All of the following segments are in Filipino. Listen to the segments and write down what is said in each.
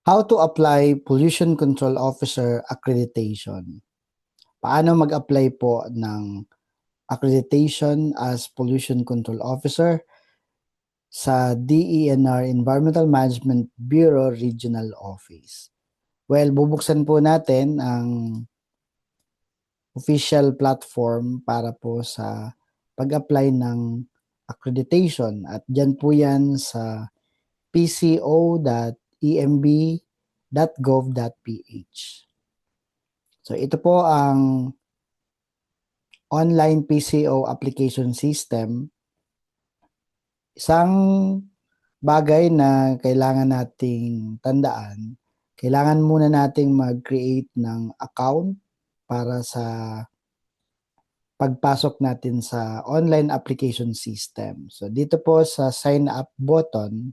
How to apply Pollution Control Officer accreditation. Paano mag-apply po ng accreditation as Pollution Control Officer sa DENR Environmental Management Bureau Regional Office? Well, bubuksan po natin ang official platform para po sa pag-apply ng accreditation at dyan po yan sa pco.emb.gov.ph. So ito po ang online PCO application system. Isang bagay na kailangan nating tandaan, kailangan muna nating mag-create ng account para sa pagpasok natin sa online application system. So dito po sa sign up button,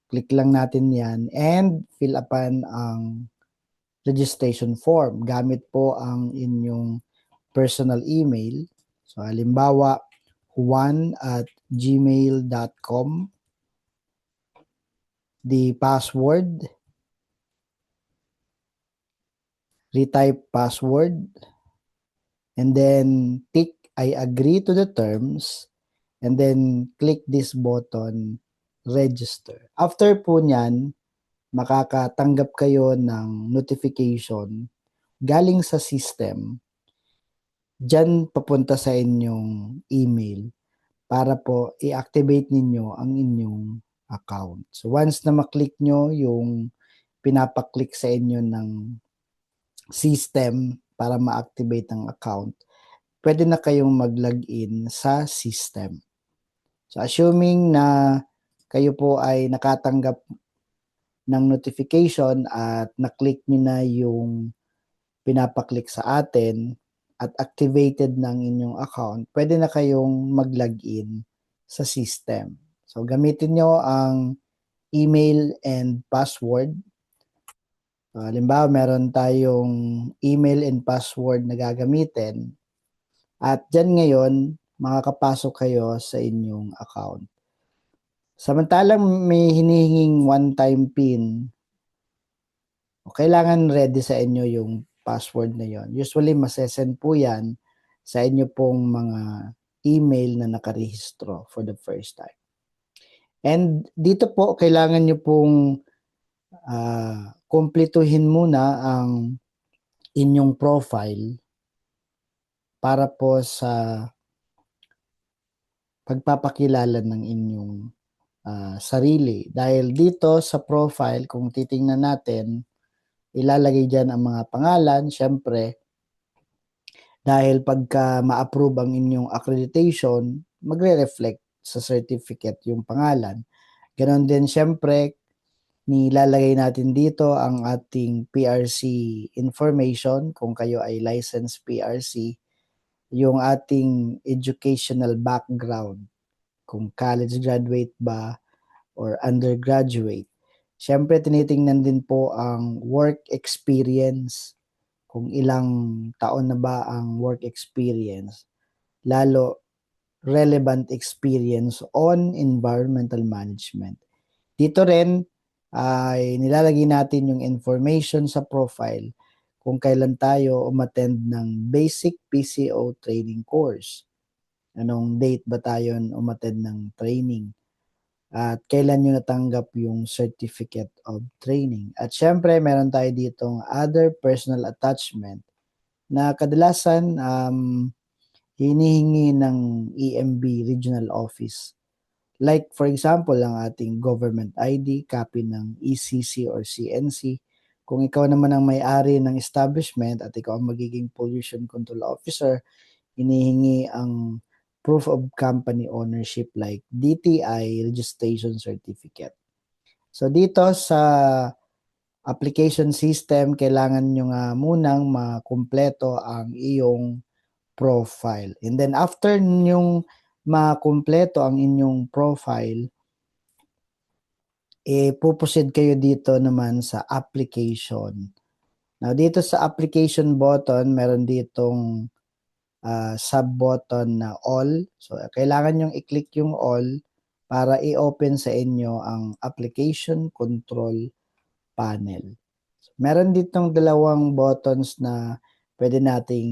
click lang natin yan and fill upan ang registration form. Gamit po ang inyong personal email. So halimbawa, juan@gmail.com. The password, retype password, and then tick I agree to the terms, and then click this button, register. After po nyan, makakatanggap kayo ng notification galing sa system. Diyan papunta sa inyong email para po i-activate ninyo ang inyong account. So once na maklik nyo yung pinapaklik sa inyo ng system para ma-activate ang account, pwede na kayong mag-login sa system. So assuming na kayo po ay nakatanggap ng notification at na-click nyo na yung pinapaklik sa atin at activated ng inyong account, pwede na kayong mag-login sa system. So gamitin nyo ang email and password. So, halimbawa, meron tayong email and password na gagamitin at dyan ngayon, makakapasok kayo sa inyong account. Samantalang may hinihinging one-time PIN, kailangan ready sa inyo yung password na yon. Usually, masesend po yan sa inyo pong mga email na nakarehistro for the first time. And dito po, kailangan nyo pong kumpletuhin muna ang inyong profile para po sa pagpapakilala ng inyong sarili. Dahil dito sa profile, kung titingnan natin, ilalagay dyan ang mga pangalan, syempre, dahil pagka ma-approve ang inyong accreditation, magre-reflect sa certificate yung pangalan. Ganon din, syempre, nilalagay natin dito ang ating PRC information, kung kayo ay licensed PRC, yung ating educational background, kung college graduate ba or undergraduate. Siyempre, tinitingnan din po ang work experience, kung ilang taon na ba ang work experience, lalo relevant experience on environmental management. Dito rin ay nilalagay natin yung information sa profile kung kailan tayo umattend ng basic PCO training course. Anong date ba tayo umattend ng training? At kailan nyo natanggap yung certificate of training. At syempre, meron tayo ditong other personal attachment na kadalasan hinihingi ng EMB Regional Office. Like for example, ang ating government ID, copy ng ECC or CNC. Kung ikaw naman ang may-ari ng establishment at ikaw ang magiging pollution control officer, hinihingi ang proof of company ownership like DTI registration certificate. So dito sa application system, kailangan nyo nga munang makumpleto ang iyong profile. And then after nyong makumpleto ang inyong profile, puproceed kayo dito naman sa application. Now, dito sa application button, meron ditong sub-button na all. So, kailangan nyong i-click yung all para i-open sa inyo ang application control panel. So, meron ditong dalawang buttons na pwede nating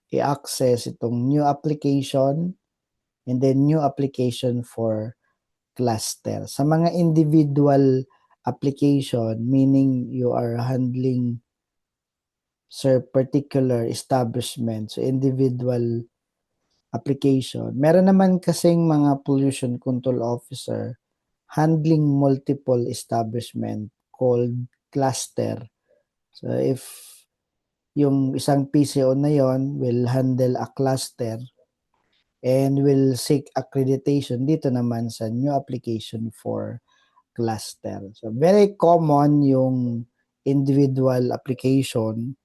i-access itong new application and then new application for cluster. Sa mga individual application, meaning you are handling particular establishment, so individual application. Meron naman kasing mga pollution control officer handling multiple establishment called cluster. So if yung isang PCO na yon will handle a cluster and will seek accreditation dito naman sa new application for cluster. So very common yung individual application.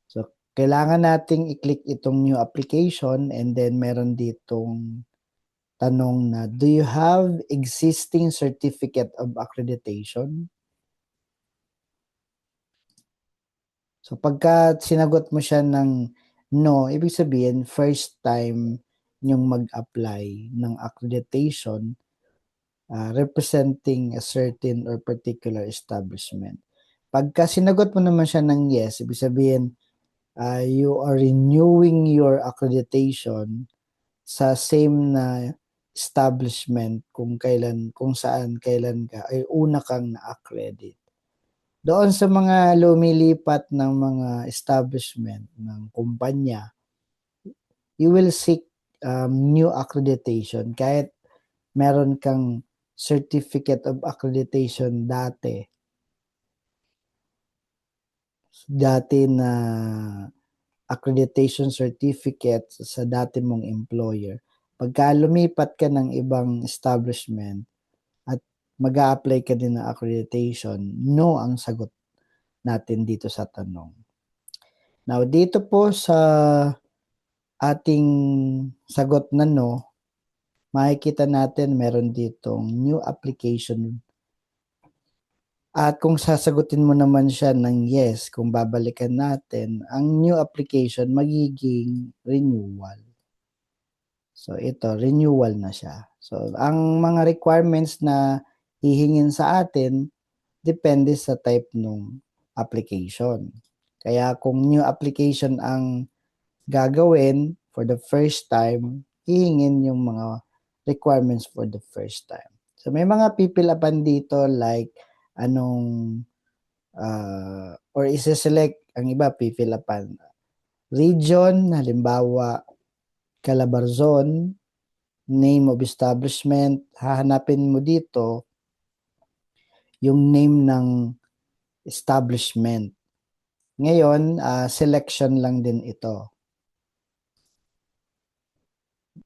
So kailangan nating i-click itong new application and then meron ditong tanong na, do you have existing certificate of accreditation? So pagka sinagot mo siya ng no, ibig sabihin first time yung mag-apply ng accreditation representing a certain or particular establishment. Pagka sinagot mo naman siya ng yes, ibig sabihin you are renewing your accreditation sa same na establishment kung saan kailan ka ay una kang na-accredit. Doon sa mga lumilipat ng mga establishment ng kumpanya, you will seek new accreditation kahit meron kang certificate of accreditation dati na accreditation certificate sa dati mong employer. Pagka lumipat ka ng ibang establishment at mag-a-apply ka din ng accreditation, no ang sagot natin dito sa tanong. Now, dito po sa ating sagot na no, makikita natin meron ditong new application. At kung sasagutin mo naman siya ng yes, kung babalikan natin, ang new application magiging renewal. So ito, renewal na siya. So ang mga requirements na hihingin sa atin, depende sa type ng application. Kaya kung new application ang gagawin for the first time, hihingin yung mga requirements for the first time. So may mga pipilapan dito like anong or isa-select ang iba pipilapan. Region, halimbawa Calabarzon, name of establishment, hahanapin mo dito yung name ng establishment. Ngayon, selection lang din ito.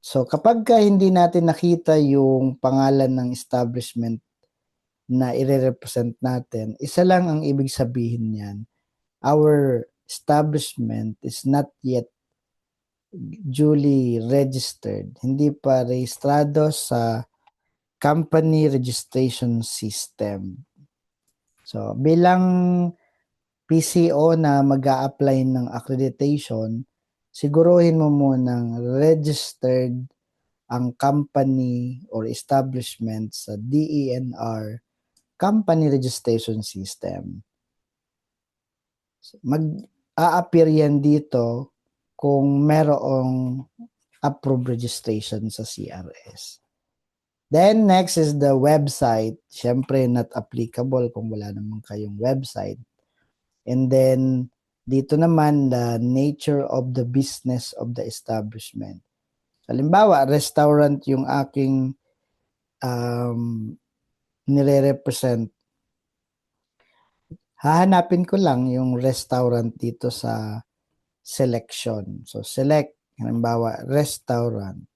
So kapag hindi natin nakita yung pangalan ng establishment na ire-represent natin, isa lang ang ibig sabihin niyan. Our establishment is not yet duly registered. Hindi pa rehistrado sa company registration system. So bilang PCO na mag-a-apply ng accreditation, siguruhin mo munang registered ang company or establishment sa DENR Company Registration System. Mag-a-appear yan dito kung merong approved registration sa CRS. Then next is the website. Siyempre not applicable kung wala naman kayong website. And then dito naman the nature of the business of the establishment. Halimbawa, restaurant yung aking nire-represent. Hahanapin ko lang yung restaurant dito sa selection. So select, halimbawa, restaurant.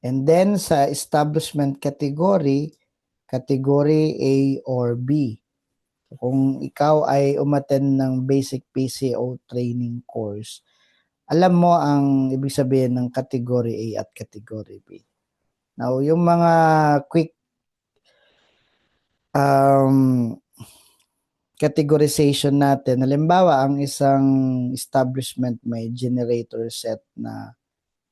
And then sa establishment category, category A or B. Kung ikaw ay umattend ng basic PCO training course, alam mo ang ibig sabihin ng category A at category B. Now, yung mga quick categorization natin, halimbawa, ang isang establishment may generator set na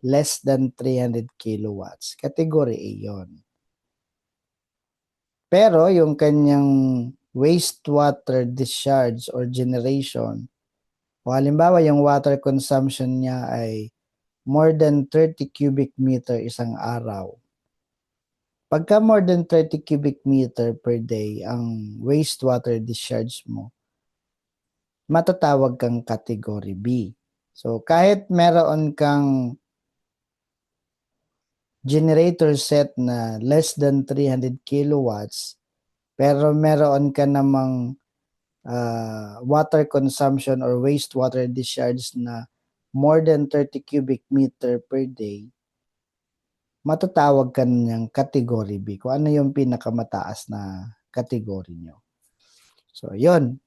less than 300 kilowatts. Category A yon. Pero yung kanyang wastewater discharge or generation, o halimbawa yung water consumption niya ay more than 30 cubic meter isang araw. Pagka more than 30 cubic meter per day ang wastewater discharge mo, matatawag kang category B. So kahit meron kang generator set na less than 300 kilowatts, pero meron ka namang water consumption or wastewater discharge na more than 30 cubic meter per day, matatawag ka niyang category B, kung ano yung pinakamataas na category nyo. So, yun.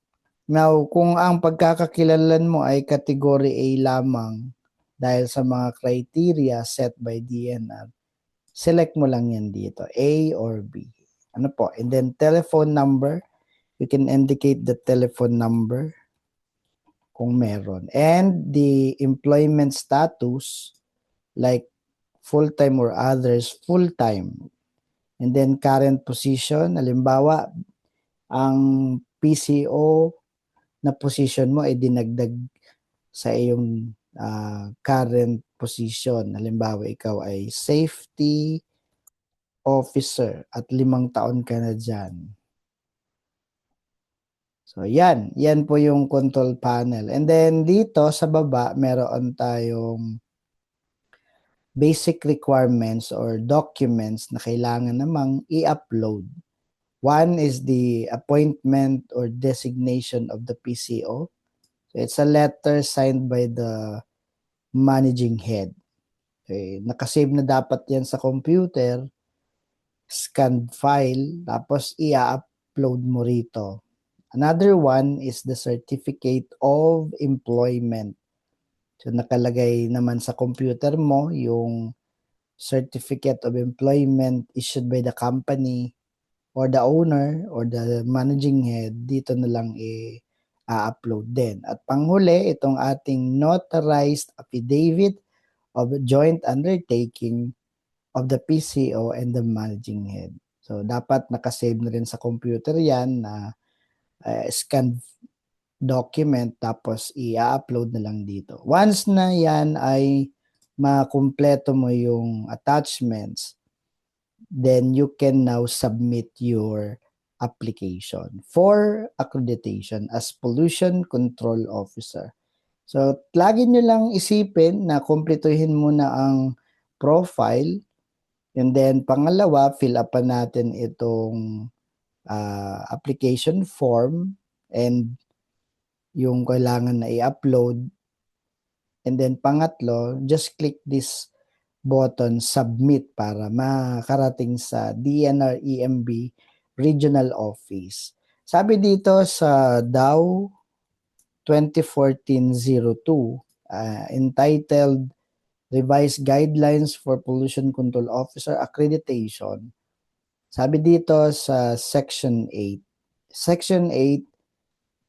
Now, kung ang pagkakakilanlan mo ay category A lamang dahil sa mga criteria set by DNR, select mo lang yan dito, A or B. Ano po? And then telephone number, you can indicate the telephone number kung meron. And the employment status, like full-time or others, full-time. And then current position, halimbawa, ang PCO na position mo ay dinagdag sa iyong current position. Halimbawa, ikaw ay safety officer at 5 taon ka na dyan. So, yan. Yan po yung control panel. And then, dito sa baba, meron tayong basic requirements or documents na kailangan namang i-upload. One is the appointment or designation of the PCO. So, it's a letter signed by the managing head. Okay, nakasave na dapat yan sa computer, scanned file, tapos i-upload mo rito. Another one is the certificate of employment. So nakalagay naman sa computer mo yung certificate of employment issued by the company or the owner or the managing head, dito na lang i-upload din. At panghuli, itong ating notarized affidavit of joint undertaking of the PCO and the managing head. So dapat nakasave na rin sa computer yan na scanned document, tapos i-upload na lang dito. Once na yan ay makumpleto mo yung attachments, then you can now submit your application for accreditation as Pollution Control Officer. So, lagi nyo lang isipin na kumpletuhin muna ang profile, and then pangalawa, fill up natin itong application form and yung kailangan na i-upload. And then pangatlo, just click this button, submit, para makarating sa DNR EMB Regional Office. Sabi dito sa DAO 2014-02, entitled Revised Guidelines for Pollution Control Officer Accreditation, sabi dito sa Section 8, Section 8,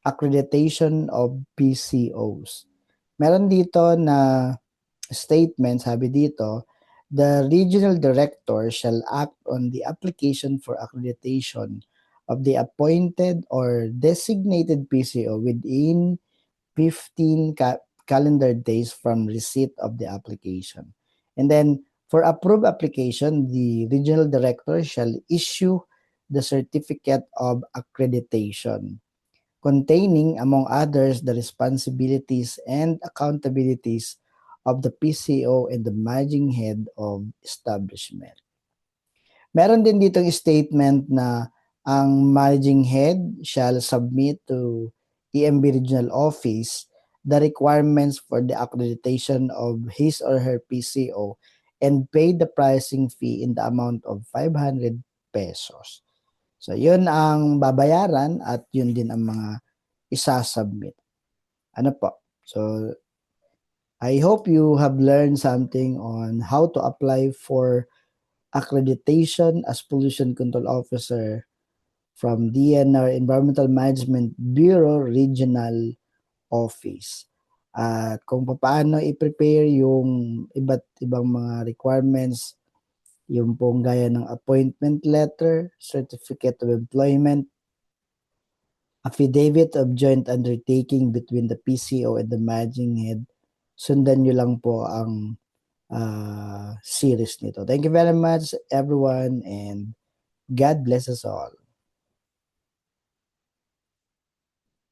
Accreditation of PCOs. Meron dito na statement, sabi dito, the regional director shall act on the application for accreditation of the appointed or designated PCO within 15 calendar days from receipt of the application. And then, for approved application, the regional director shall issue the certificate of accreditation, containing, among others, the responsibilities and accountabilities of the PCO and the managing head of establishment. Meron din ditong statement na ang managing head shall submit to EMB Regional Office the requirements for the accreditation of his or her PCO and pay the pricing fee in the amount of 500 pesos. So, yun ang babayaran at yun din ang mga isasubmit. Ano po? So, I hope you have learned something on how to apply for accreditation as Pollution Control Officer from DNR Environmental Management Bureau Regional Office. At kung paano i-prepare yung iba't ibang mga requirements Yung pong gaya ng appointment letter, certificate of employment, affidavit of joint undertaking between the PCO and the managing head. Sundan nyo lang po ang series nito. Thank you very much everyone and God bless us all.